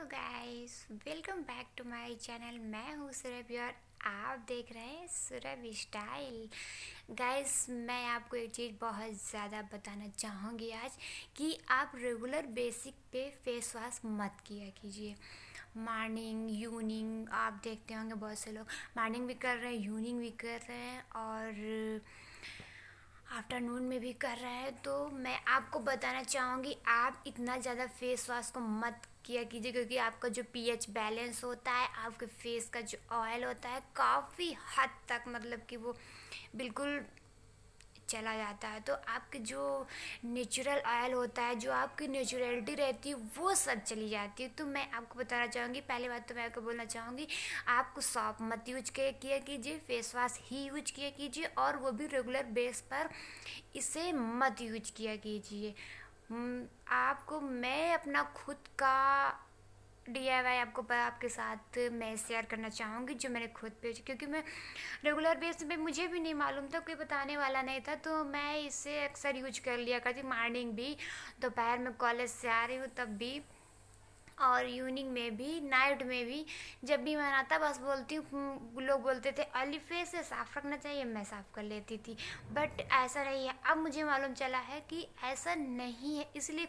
Guys, welcome back to my channel. मैं हूँ सुरभि और आप देख रहे हैं सुरभि स्टाइल। गाइस, मैं आपको एक चीज़ बहुत ज़्यादा बताना चाहूँगी आज कि आप रेगुलर बेसिक पे फेस वॉश मत किया कीजिए। मॉर्निंग इवनिंग आप देखते होंगे बहुत से लोग मॉर्निंग भी कर रहे हैं, इवनिंग भी कर रहे हैं और आफ्टरनून में भी कर रहे हैं। तो मैं आपको बताना चाहूँगी आप इतना ज़्यादा फेस वॉश को मत किया कीजिए, क्योंकि आपका जो पीएच बैलेंस होता है, आपके फेस का जो ऑयल होता है काफ़ी हद तक मतलब कि वो बिल्कुल चला जाता है। तो आपके जो नेचुरल ऑयल होता है, जो आपकी नेचुरलिटी रहती है, वो सब चली जाती है। तो मैं आपको बताना चाहूँगी, पहली बात तो मैं आपको बोलना चाहूँगी आपको सॉप मत यूज किया कीजिए, फेस वॉश ही यूज किया कीजिए और वो भी रेगुलर बेस पर इसे मत यूज किया कीजिए। आपको मैं अपना खुद का DIY आपके साथ मैं शेयर करना चाहूँगी, जो मैंने खुद पे, क्योंकि मैं रेगुलर बेस पे मुझे भी नहीं मालूम था, कोई बताने वाला नहीं था, तो मैं इसे अक्सर यूज कर लिया करती। मॉर्निंग भी, दोपहर में कॉलेज से आ रही हूँ तब भी, और इवनिंग में भी, नाइट में भी, जब भी मन आता बस बोलती हूँ। लोग बोलते थे ऑयली फेस है, साफ़ रखना चाहिए, मैं साफ़ कर लेती थी, बट ऐसा नहीं है। अब मुझे मालूम चला है कि ऐसा नहीं है, इसलिए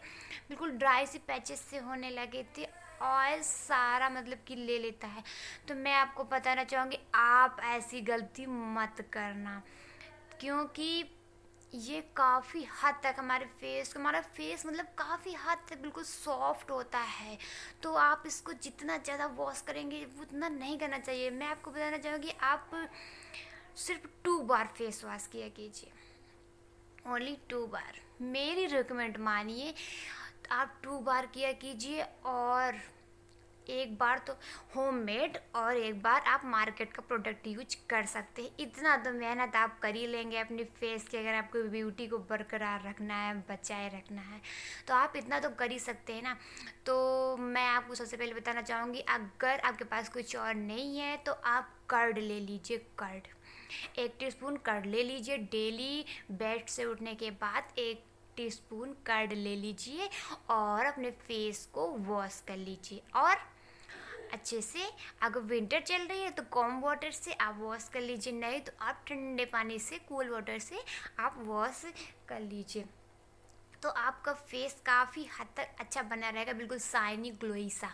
बिल्कुल ड्राई सी पैचेस से होने लगे थे, ऑयल सारा मतलब कि ले लेता है। तो मैं आपको बताना चाहूँगी आप ऐसी गलती मत करना, क्योंकि ये काफ़ी हद तक हमारा फेस मतलब काफ़ी हद तक बिल्कुल सॉफ्ट होता है। तो आप इसको जितना ज़्यादा वॉश करेंगे उतना नहीं करना चाहिए। मैं आपको बताना चाहूँगी आप सिर्फ 2 बार फेस वॉश किया कीजिए, ओनली 2 बार। मेरी रिकमेंड मानिए, आप 2 बार किया कीजिए, और एक बार तो होममेड और एक बार आप मार्केट का प्रोडक्ट यूज कर सकते हैं। इतना तो मेहनत आप कर ही लेंगे अपनी फेस की, अगर आपको ब्यूटी को बरकरार रखना है, बचाए रखना है, तो आप इतना तो कर ही सकते हैं ना। तो मैं आपको सबसे पहले बताना चाहूँगी, अगर आपके पास कुछ और नहीं है तो आप कर्ड ले लीजिए। कर्ड 1 टीस्पून कर्ड ले लीजिए। डेली बेड से उठने के बाद 1 टीस्पून कर्ड ले लीजिए और अपने फेस को वॉश कर लीजिए, और अच्छे से, अगर विंटर चल रही है तो कॉम वाटर से आप वॉश कर लीजिए, नहीं तो आप ठंडे पानी से, कूल वाटर से आप वॉश कर लीजिए। तो आपका फेस काफ़ी हद तक अच्छा बना रहेगा, बिल्कुल शाइनी ग्लोई सा।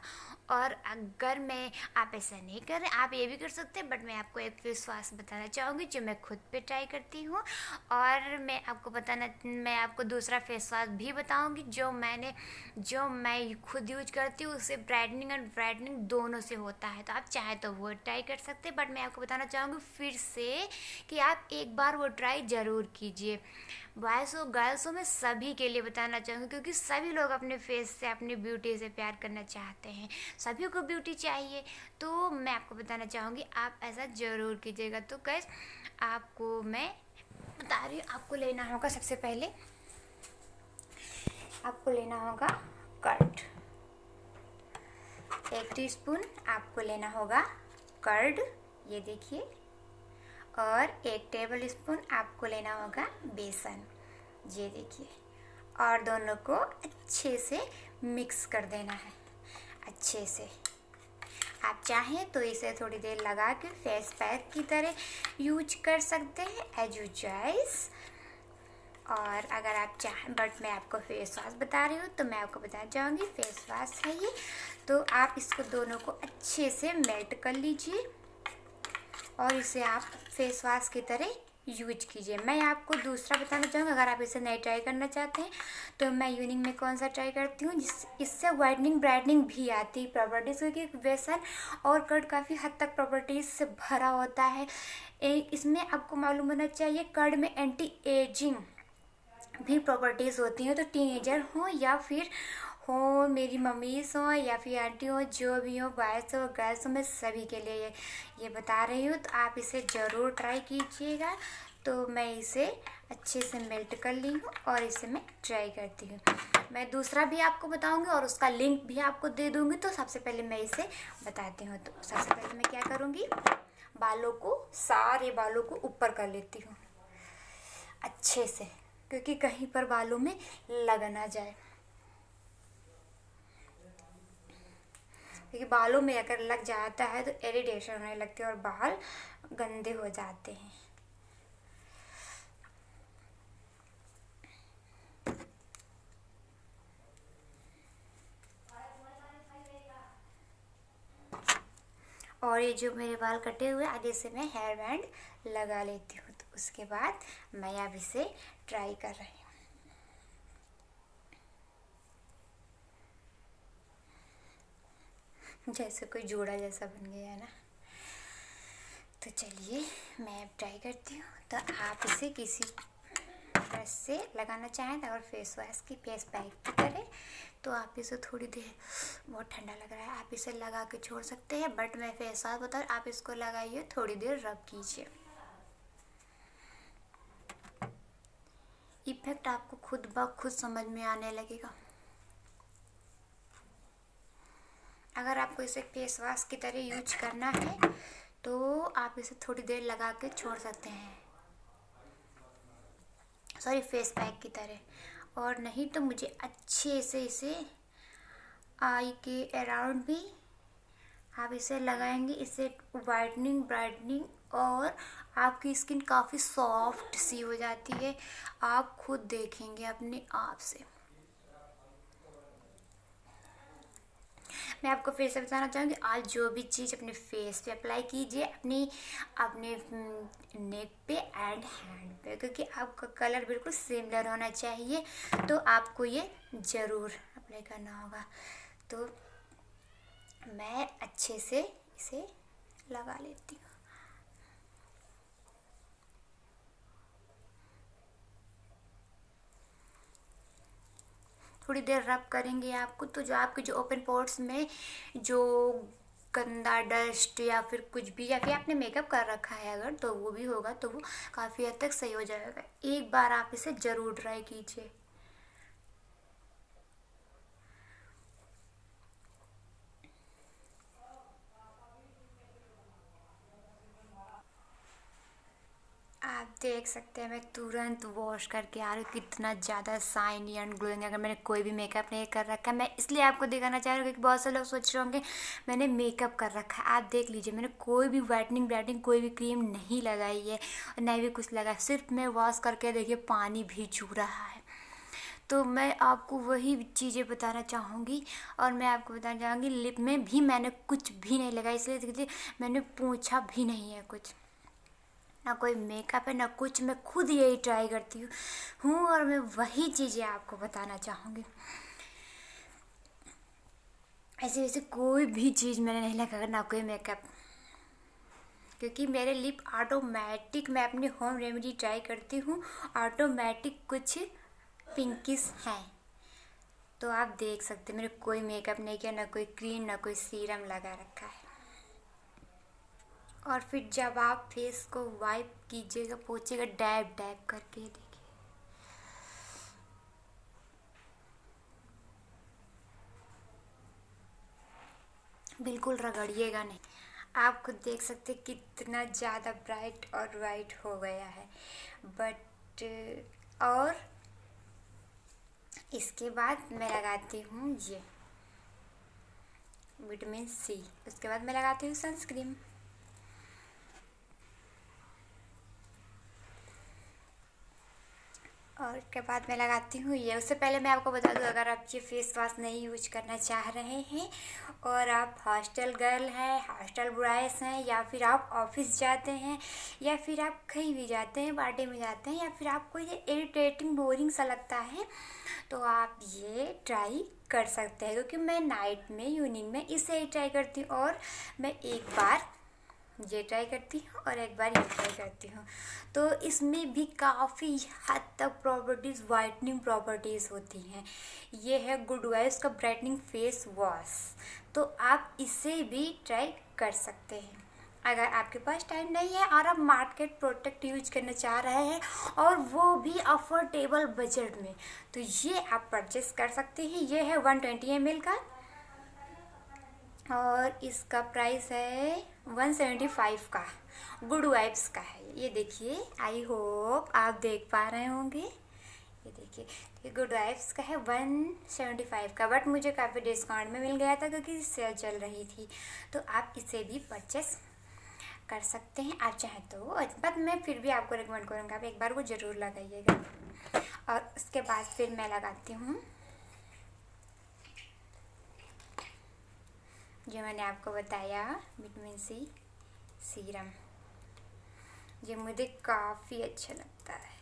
और अगर मैं आप ऐसा नहीं कर रहे, आप ये भी कर सकते हैं, बट मैं आपको एक फेस वॉश बताना चाहूँगी जो मैं खुद पे ट्राई करती हूँ, और मैं आपको दूसरा फेस वॉश भी बताऊँगी जो मैं खुद यूज करती हूँ। उससे ब्राइटनिंग एंड ब्राइटनिंग दोनों से होता है, तो आप चाहे तो वो ट्राई कर सकते हैं। बट मैं आपको बताना चाहूँगी फिर से कि आप एक बार वो ट्राई ज़रूर कीजिए। बॉयज़ हो गर्ल्स हो, मैं सभी के लिए बताना चाहूँगी, क्योंकि सभी लोग अपने फेस से, अपनी ब्यूटी से प्यार करना चाहते हैं, सभी को ब्यूटी चाहिए। तो मैं आपको बताना चाहूँगी आप ऐसा ज़रूर कीजिएगा। तो गाइस, आपको मैं बता रही हूँ, आपको लेना होगा, सबसे पहले आपको लेना होगा कर्ड। 1 टीस्पून आपको लेना होगा कर्ड, ये देखिए, और 1 टेबल स्पून आपको लेना होगा बेसन, ये देखिए, और दोनों को अच्छे से मिक्स कर देना है अच्छे से। आप चाहें तो इसे थोड़ी देर लगा के फेस पैक की तरह यूज कर सकते हैं, एज यू चॉइस। और अगर आप चाहें, बट मैं आपको फेस वॉश बता रही हूँ, तो मैं आपको बताना चाहूँगी फेस वॉश है ये। तो आप इसको दोनों को अच्छे से मेल्ट कर लीजिए और इसे आप फेस वॉश की तरह यूज कीजिए। मैं आपको दूसरा बताना चाहूँगी, अगर आप इसे नहीं ट्राई करना चाहते हैं, तो मैं इवनिंग में कौन सा ट्राई करती हूँ, इससे वाइटनिंग ब्राइटनिंग भी आती है प्रॉपर्टीज़, क्योंकि बेसन और कर्ड काफ़ी हद तक प्रॉपर्टीज़ से भरा होता है। इसमें आपको मालूम होना चाहिए कर्ड में एंटी एजिंग भी प्रॉपर्टीज़ होती हैं। तो टीनेजर हो या फिर हो, मेरी मम्मीज़ हो या फिर आंटी हो, जो भी हो, बॉयज़ हो गर्ल्स हो, मैं सभी के लिए ये बता रही हूँ। तो आप इसे ज़रूर ट्राई कीजिएगा। तो मैं इसे अच्छे से मेल्ट कर ली हूँ और इसे मैं ट्राई करती हूँ। मैं दूसरा भी आपको बताऊँगी और उसका लिंक भी आपको दे दूँगी। तो सबसे पहले मैं इसे बताती हूँ। तो सबसे पहले मैं क्या करूँगी, सारे बालों को ऊपर कर लेती हूँ अच्छे से, क्योंकि कहीं पर बालों में लग ना जाए। क्योंकि बालों में अगर लग जाता है तो इरिटेशन होने लगती है और बाल गंदे हो जाते हैं। और ये जो मेरे बाल कटे हुए आगे से मैं हेयर बैंड लगा लेती हूँ। तो उसके बाद मैं अब इसे ट्राई कर रही हूँ। जैसे कोई जोड़ा जैसा बन गया है ना। तो चलिए मैं अब ट्राई करती हूँ। तो आप इसे किसी ब्रश से लगाना चाहें तो, अगर फेस वॉश की फेस पैक की करें तो आप इसे थोड़ी देर, बहुत ठंडा लग रहा है, आप इसे लगा के छोड़ सकते हैं। बट मैं फेस वॉश बता रही हूँ, आप इसको लगाइए, थोड़ी देर रब कीजिए। इफेक्ट आपको खुद ब खुद समझ में आने लगेगा। अगर आपको इसे फेस वॉश की तरह यूज करना है तो आप इसे थोड़ी देर लगा के छोड़ सकते हैं, सॉरी फेस पैक की तरह। और नहीं तो मुझे अच्छे से इसे आई के अराउंड भी आप इसे लगाएंगे, इससे वाइटनिंग, ब्राइटनिंग और आपकी स्किन काफ़ी सॉफ्ट सी हो जाती है। आप खुद देखेंगे अपने आप से। मैं आपको फिर से बताना चाहूँगी, आज जो भी चीज़ अपने फेस पे अप्लाई कीजिए, अपने नेक पे एंड हैंड पे, क्योंकि आपका कलर बिल्कुल सिमिलर होना चाहिए। तो आपको ये ज़रूर अप्लाई करना होगा। तो मैं अच्छे से इसे लगा लेती हूँ। थोड़ी देर रब करेंगे आपको, तो जो आपके जो ओपन पोर्स में जो गंदा डस्ट या फिर कुछ भी, या फिर आपने मेकअप कर रखा है अगर, तो वो भी होगा, तो वो काफ़ी हद तक सही हो जाएगा। एक बार आप इसे ज़रूर ट्राई कीजिए। आप देख सकते हैं मैं तुरंत वॉश करके आ रही हूँ, कितना ज़्यादा शाइनी एंड ग्लोइंग। अगर मैंने कोई भी मेकअप नहीं कर रखा है, मैं इसलिए आपको दिखाना चाह रही हूँ क्योंकि बहुत से लोग सोच रहे होंगे मैंने मेकअप कर रखा है। आप देख लीजिए, मैंने कोई भी वाइटनिंग ब्राइटनिंग कोई भी क्रीम नहीं लगाई है और नहीं भी कुछ लगाया, सिर्फ मैं वॉश करके देखिए पानी भी छू रहा है। तो मैं आपको वही चीज़ें बताना चाहूँगी। और मैं आपको बताना चाहूँगी लिप में भी मैंने कुछ भी नहीं लगाया, इसलिए देखिए मैंने पूछा भी नहीं है कुछ, ना कोई मेकअप है ना कुछ। मैं खुद यही ट्राई करती हूँ और मैं वही चीज़ें आपको बताना चाहूँगी। ऐसे वैसे कोई भी चीज़ मैंने नहीं लगाया, ना कोई मेकअप, क्योंकि मेरे लिप ऑटोमेटिक, मैं अपनी होम रेमेडी ट्राई करती हूँ, ऑटोमेटिक कुछ पिंकिश हैं। तो आप देख सकते हैं मैंने कोई मेकअप नहीं किया, ना कोई क्रीम ना कोई सीरम लगा रखा है। और फिर जब आप फेस को वाइप कीजिएगा, पोछिएगा, डैब डैब करके, देखिए बिल्कुल रगड़िएगा नहीं। आप खुद देख सकते कितना ज़्यादा ब्राइट और वाइट हो गया है। बट और इसके बाद मैं लगाती हूँ ये विटामिन सी, उसके बाद मैं लगाती हूँ सनस्क्रीन। और उसके बाद मैं लगाती हूँ ये। उससे पहले मैं आपको बता दूँ, अगर आप ये फेस वॉश नहीं यूज करना चाह रहे हैं और आप हॉस्टल गर्ल हैं, हॉस्टल बॉयज़ हैं, या फिर आप ऑफिस जाते हैं, या फिर आप कहीं भी जाते हैं, पार्टी में जाते हैं, या फिर आपको ये इरिटेटिंग बोरिंग सा लगता है, तो आप ये ट्राई कर सकते हैं। क्योंकि मैं नाइट में, इवनिंग में इसे ही ट्राई करती हूँ, और मैं एक बार ये ट्राई करती हूँ और एक बार ये ट्राई करती हूँ। तो इसमें भी काफ़ी हद तक प्रॉपर्टीज़, वाइटनिंग प्रॉपर्टीज़ होती हैं। ये है गुड वाइब्स का ब्राइटनिंग फेस वॉश, तो आप इसे भी ट्राई कर सकते हैं। अगर आपके पास टाइम नहीं है और आप मार्केट प्रोडक्ट यूज करना चाह रहे हैं और वो भी अफोर्डेबल बजट में, तो ये आप परचेस कर सकते हैं। ये है 120 ml का और इसका प्राइस है 175 का। गुड वाइब्स का है ये। देखिए, आई होप आप देख पा रहे होंगे। ये देखिए। देखिए ये गुड वाइब्स का है 175 का, बट मुझे काफ़ी डिस्काउंट में मिल गया था क्योंकि सेल चल रही थी। तो आप इसे भी परचेस कर सकते हैं आप चाहें तो, बट मैं फिर भी आपको रिकमेंड करूँगा आप एक बार वो ज़रूर लगाइएगा। और उसके बाद फिर मैं लगाती हूँ जो मैंने आपको बताया विटामिन सी सीरम, जो मुझे काफ़ी अच्छा लगता है।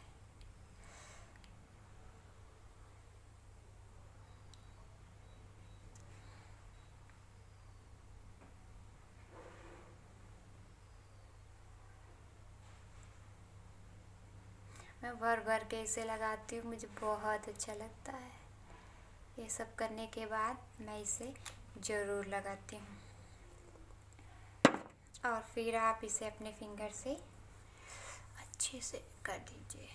मैं भर भर के इसे लगाती हूँ, मुझे बहुत अच्छा लगता है। ये सब करने के बाद मैं इसे ज़रूर लगाती हूँ। और फिर आप इसे अपने फिंगर से अच्छे से कर दीजिए।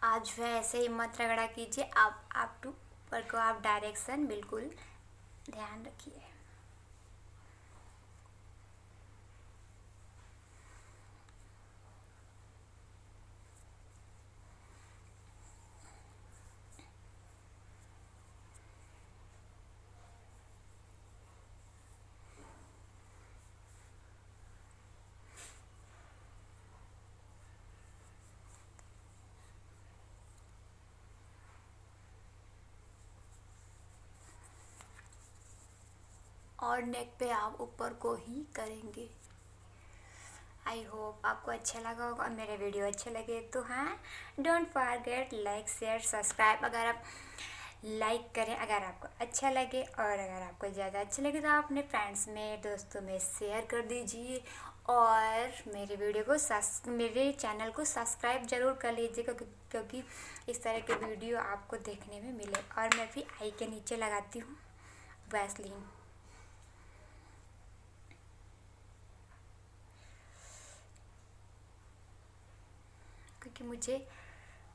आप जो है ऐसे ही मत रगड़ा कीजिए, आप टू ऊपर को आप डायरेक्शन बिल्कुल ध्यान रखिए। और नेक पे आप ऊपर को ही करेंगे। आई होप आपको अच्छा लगा होगा और मेरे वीडियो अच्छे लगे तो हाँ, don't forget like share subscribe. अगर आप लाइक करें अगर आपको अच्छा लगे, और अगर आपको ज़्यादा अच्छा लगे तो आप अपने फ्रेंड्स में दोस्तों में शेयर कर दीजिए। और मेरे वीडियो को मेरे चैनल को सब्सक्राइब ज़रूर कर लीजिएगा क्योंकि इस तरह के वीडियो आपको देखने में मिले। और मैं भी आई के नीचे लगाती हूँ वैसलीन, क्योंकि मुझे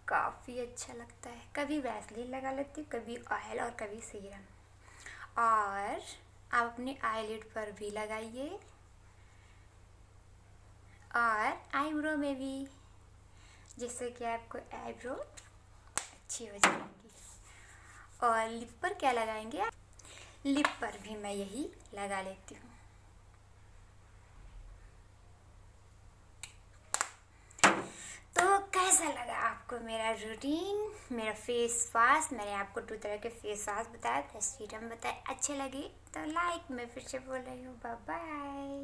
काफ़ी अच्छा लगता है। कभी वैसलीन लगा लेती हूँ, कभी ऑयल और कभी सीरम। और आप अपने आईलिड पर भी लगाइए और आईब्रो में भी, जिससे कि आपको आईब्रो अच्छी हो जाएंगी। और लिप पर क्या लगाएंगे आप? लिप पर भी मैं यही लगा लेती हूँ। तो कैसा लगा आपको मेरा रूटीन, मेरा फेस वॉश? मैंने आपको 2 तरह के फेस वॉश बताया, सीरम बताया। अच्छे लगे तो लाइक, मैं फिर से बोल रही हूँ बाय बाय।